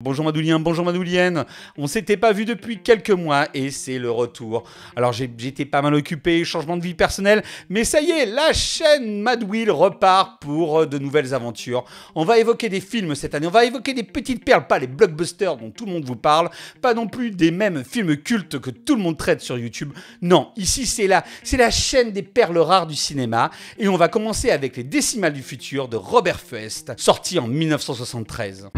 Bonjour Madoulien, bonjour Madoulienne. On s'était pas vu depuis quelques mois et c'est le retour. Alors j'étais pas mal occupé, changement de vie personnelle, mais ça y est, la chaîne Madouil repart pour de nouvelles aventures. On va évoquer des films cette année, on va évoquer des petites perles, pas les blockbusters dont tout le monde vous parle, pas non plus des mêmes films cultes que tout le monde traite sur YouTube. Non, ici c'est la chaîne des perles rares du cinéma et on va commencer avec Les Décimales du futur de Robert Fuest, sorti en 1973.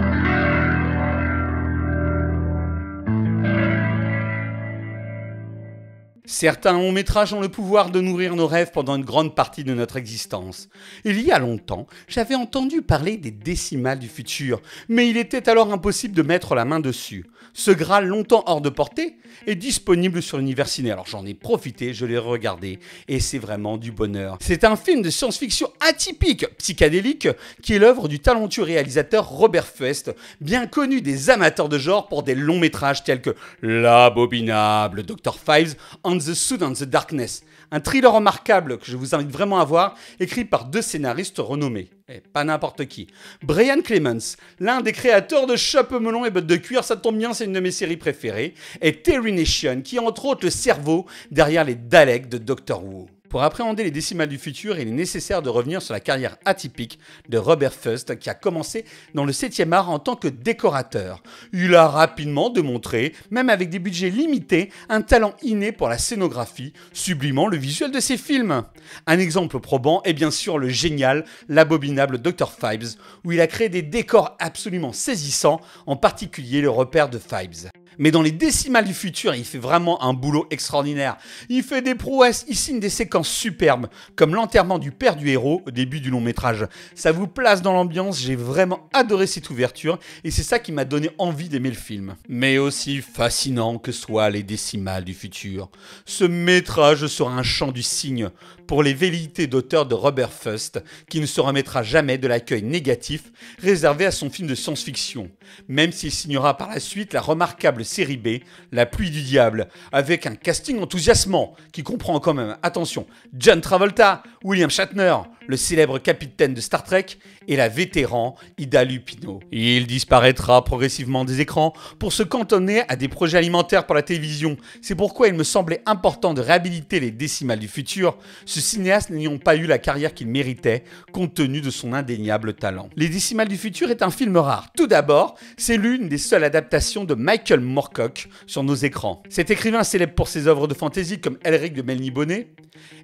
Certains longs métrages ont le pouvoir de nourrir nos rêves pendant une grande partie de notre existence. Il y a longtemps, j'avais entendu parler des décimales du futur, mais il était alors impossible de mettre la main dessus. Ce Graal longtemps hors de portée est disponible sur l'univers ciné. Alors j'en ai profité, je l'ai regardé, et c'est vraiment du bonheur. C'est un film de science-fiction atypique, psychédélique, qui est l'œuvre du talentueux réalisateur Robert Fuest, bien connu des amateurs de genre pour des longs métrages tels que L'Abominable, Dr. Fives, On the Suit and the Darkness, un thriller remarquable que je vous invite vraiment à voir, écrit par deux scénaristes renommés, et pas n'importe qui. Brian Clemens, l'un des créateurs de Chapeau melon et bottes de cuir, ça tombe bien, c'est une de mes séries préférées, et Terry Nation, qui est entre autres le cerveau derrière les Daleks de Doctor Who. Pour appréhender les décimales du futur, il est nécessaire de revenir sur la carrière atypique de Robert Fuest, qui a commencé dans le 7e art en tant que décorateur. Il a rapidement démontré, même avec des budgets limités, un talent inné pour la scénographie, sublimant le visuel de ses films. Un exemple probant est bien sûr le génial L'Abominable Dr. Fives, où il a créé des décors absolument saisissants, en particulier le repère de Fives. Mais dans Les Décimales du futur, il fait vraiment un boulot extraordinaire. Il fait des prouesses, il signe des séquences superbes, comme l'enterrement du père du héros au début du long métrage. Ça vous place dans l'ambiance, j'ai vraiment adoré cette ouverture, et c'est ça qui m'a donné envie d'aimer le film. Mais aussi fascinant que soient Les Décimales du futur, ce métrage sera un chant du cygne pour les velléités d'auteur de Robert Fuest, qui ne se remettra jamais de l'accueil négatif réservé à son film de science-fiction, même s'il signera par la suite la remarquable série B, La pluie du diable, avec un casting enthousiasmant qui comprend quand même, attention, John Travolta, William Shatner, le célèbre capitaine de Star Trek, et la vétéran Ida Lupino. Il disparaîtra progressivement des écrans pour se cantonner à des projets alimentaires pour la télévision. C'est pourquoi il me semblait important de réhabiliter Les Décimales du futur, ce cinéaste n'ayant pas eu la carrière qu'il méritait, compte tenu de son indéniable talent. Les Décimales du futur est un film rare. Tout d'abord, c'est l'une des seules adaptations de Michael Moorcock sur nos écrans. Cet écrivain célèbre pour ses œuvres de fantasy comme Elric de Melniboné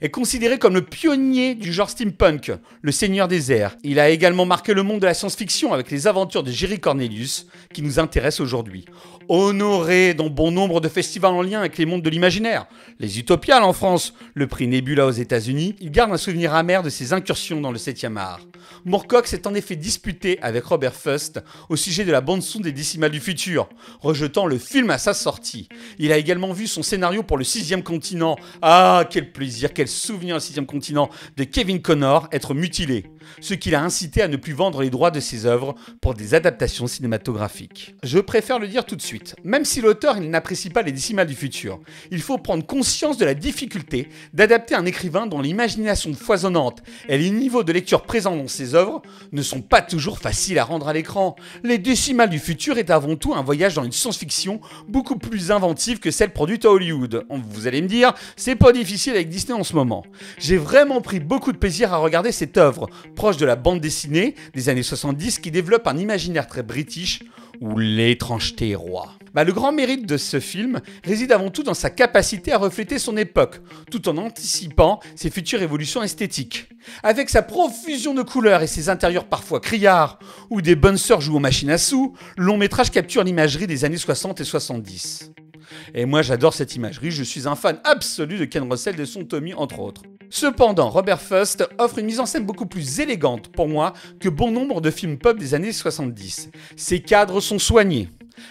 est considéré comme le pionnier du genre steampunk, le seigneur des airs. Il a également marqué le monde de la science-fiction avec les aventures de Jerry Cornelius, qui nous intéressent aujourd'hui. Honoré dans bon nombre de festivals en lien avec les mondes de l'imaginaire, les Utopiales en France, le prix Nebula aux États-Unis, il garde un souvenir amer de ses incursions dans le 7e art. Moorcock s'est en effet disputé avec Robert Fuest au sujet de la bande-son des Décimales du futur, rejetant le film à sa sortie. Il a également vu son scénario pour le 6e continent, ah quel plaisir, quel souvenir, le 6e continent, de Kevin Connor être mutilé, ce qui l'a incité à ne plus vendre les droits de ses œuvres pour des adaptations cinématographiques. Je préfère le dire tout de suite, même si l'auteur il n'apprécie pas les Décimales du futur, il faut prendre conscience de la difficulté d'adapter un écrivain dont l'imagination foisonnante et les niveaux de lecture présents dans ses œuvres ne sont pas toujours faciles à rendre à l'écran. Les Décimales du futur est avant tout un voyage dans une science-fiction beaucoup plus inventive que celle produite à Hollywood. Vous allez me dire, c'est pas difficile avec Disney en ce moment. J'ai vraiment pris beaucoup de plaisir à regarder cette œuvre, proche de la bande dessinée des années 70 qui développe un imaginaire très british où l'étrangeté est roi. Le grand mérite de ce film réside avant tout dans sa capacité à refléter son époque, tout en anticipant ses futures évolutions esthétiques. Avec sa profusion de couleurs et ses intérieurs parfois criards, où des bonnes sœurs jouent aux machines à sous, le long métrage capture l'imagerie des années 60 et 70. Et moi j'adore cette imagerie, je suis un fan absolu de Ken Russell et de son Tommy entre autres. Cependant, Robert Fuest offre une mise en scène beaucoup plus élégante pour moi que bon nombre de films pop des années 70. Ses cadres sont soignés.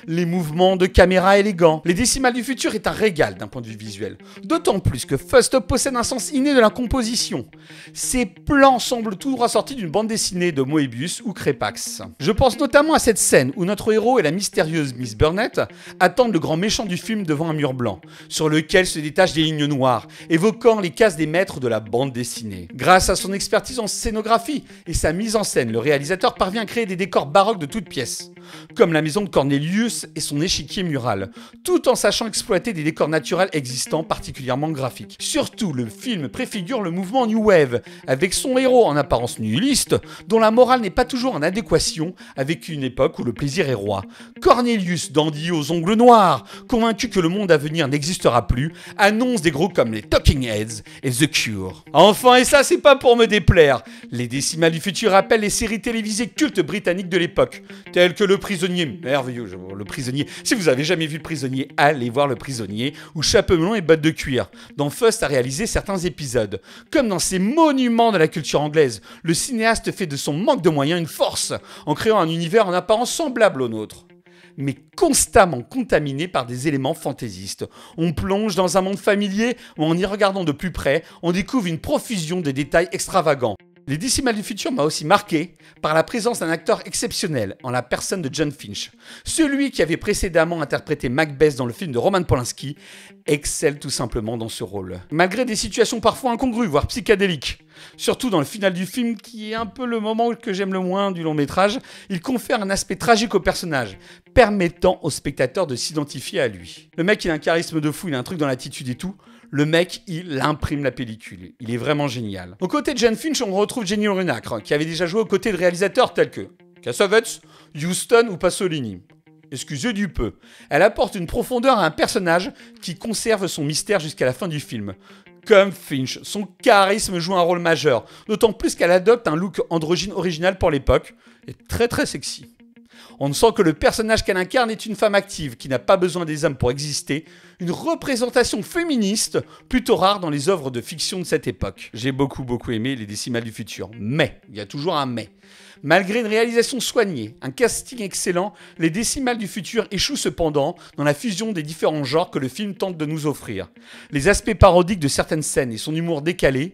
les mouvements de caméra élégants. Les Décimales du futur est un régal d'un point de vue visuel. D'autant plus que Fust possède un sens inné de la composition. Ses plans semblent tout droit sortis d'une bande dessinée de Moebius ou Crépax. Je pense notamment à cette scène où notre héros et la mystérieuse Miss Burnett attendent le grand méchant du film devant un mur blanc, sur lequel se détachent des lignes noires, évoquant les cases des maîtres de la bande dessinée. Grâce à son expertise en scénographie et sa mise en scène, le réalisateur parvient à créer des décors baroques de toutes pièces, comme la maison de Cornelius et son échiquier mural, tout en sachant exploiter des décors naturels existants particulièrement graphiques. Surtout, le film préfigure le mouvement New Wave, avec son héros en apparence nihiliste, dont la morale n'est pas toujours en adéquation avec une époque où le plaisir est roi. Cornelius, dandy aux ongles noirs, convaincu que le monde à venir n'existera plus, annonce des groupes comme les Talking Heads et The Cure. Enfin, et ça c'est pas pour me déplaire, les Décimales du futur rappellent les séries télévisées cultes britanniques de l'époque, telles que Le Prisonnier, merveilleux, Le Prisonnier. Si vous avez jamais vu Le Prisonnier, allez voir Le Prisonnier, ou Chapeau melon et bottes de cuir, dont Fust a réalisé certains épisodes. Comme dans ces monuments de la culture anglaise, le cinéaste fait de son manque de moyens une force, en créant un univers en apparence semblable au nôtre, mais constamment contaminé par des éléments fantaisistes. On plonge dans un monde familier où, en y regardant de plus près, on découvre une profusion de détails extravagants. Les Décimales du futur m'a aussi marqué par la présence d'un acteur exceptionnel en la personne de John Finch. Celui qui avait précédemment interprété Macbeth dans le film de Roman Polanski excelle tout simplement dans ce rôle. Malgré des situations parfois incongrues, voire psychédéliques, surtout dans le final du film, qui est un peu le moment que j'aime le moins du long métrage, il confère un aspect tragique au personnage, permettant au spectateur de s'identifier à lui. Le mec, il a un charisme de fou, il a un truc dans l'attitude et tout. Le mec, il imprime la pellicule. Il est vraiment génial. Aux côtés de John Finch, on retrouve Jenny Runacre, qui avait déjà joué aux côtés de réalisateurs tels que Cassavetes, Huston ou Pasolini. Excusez du peu. Elle apporte une profondeur à un personnage qui conserve son mystère jusqu'à la fin du film. Comme Finch, son charisme joue un rôle majeur, d'autant plus qu'elle adopte un look androgyne original pour l'époque, et très très sexy. On sent que le personnage qu'elle incarne est une femme active qui n'a pas besoin des hommes pour exister, une représentation féministe plutôt rare dans les œuvres de fiction de cette époque. J'ai beaucoup aimé les Décimales du futur, mais, il y a toujours un mais. Malgré une réalisation soignée, un casting excellent, les Décimales du futur échouent cependant dans la fusion des différents genres que le film tente de nous offrir. Les aspects parodiques de certaines scènes et son humour décalé,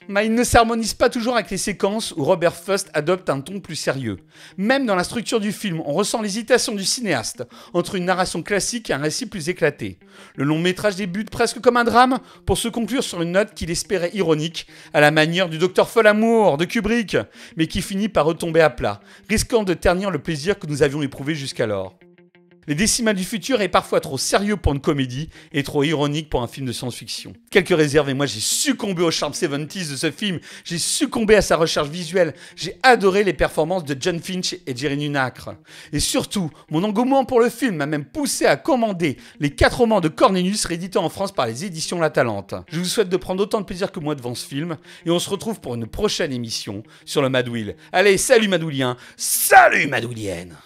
mais il ne s'harmonise pas toujours avec les séquences où Robert Fust adopte un ton plus sérieux. Même dans la structure du film, on ressent l'hésitation du cinéaste entre une narration classique et un récit plus éclaté. Le long métrage débute presque comme un drame pour se conclure sur une note qu'il espérait ironique, à la manière du Docteur Folamour de Kubrick, mais qui finit par retomber à plat, risquant de ternir le plaisir que nous avions éprouvé jusqu'alors. Les Décimales du futur est parfois trop sérieux pour une comédie et trop ironique pour un film de science-fiction. Quelques réserves et moi j'ai succombé au charme 70s de ce film, j'ai succombé à sa recherche visuelle, j'ai adoré les performances de John Finch et Jerry Runacre. Et surtout, mon engouement pour le film m'a même poussé à commander les 4 romans de Cornelius réédités en France par les éditions La Talente. Je vous souhaite de prendre autant de plaisir que moi devant ce film et on se retrouve pour une prochaine émission sur le Mad Wheel. Allez, salut Madouliens, salut Madouliennes!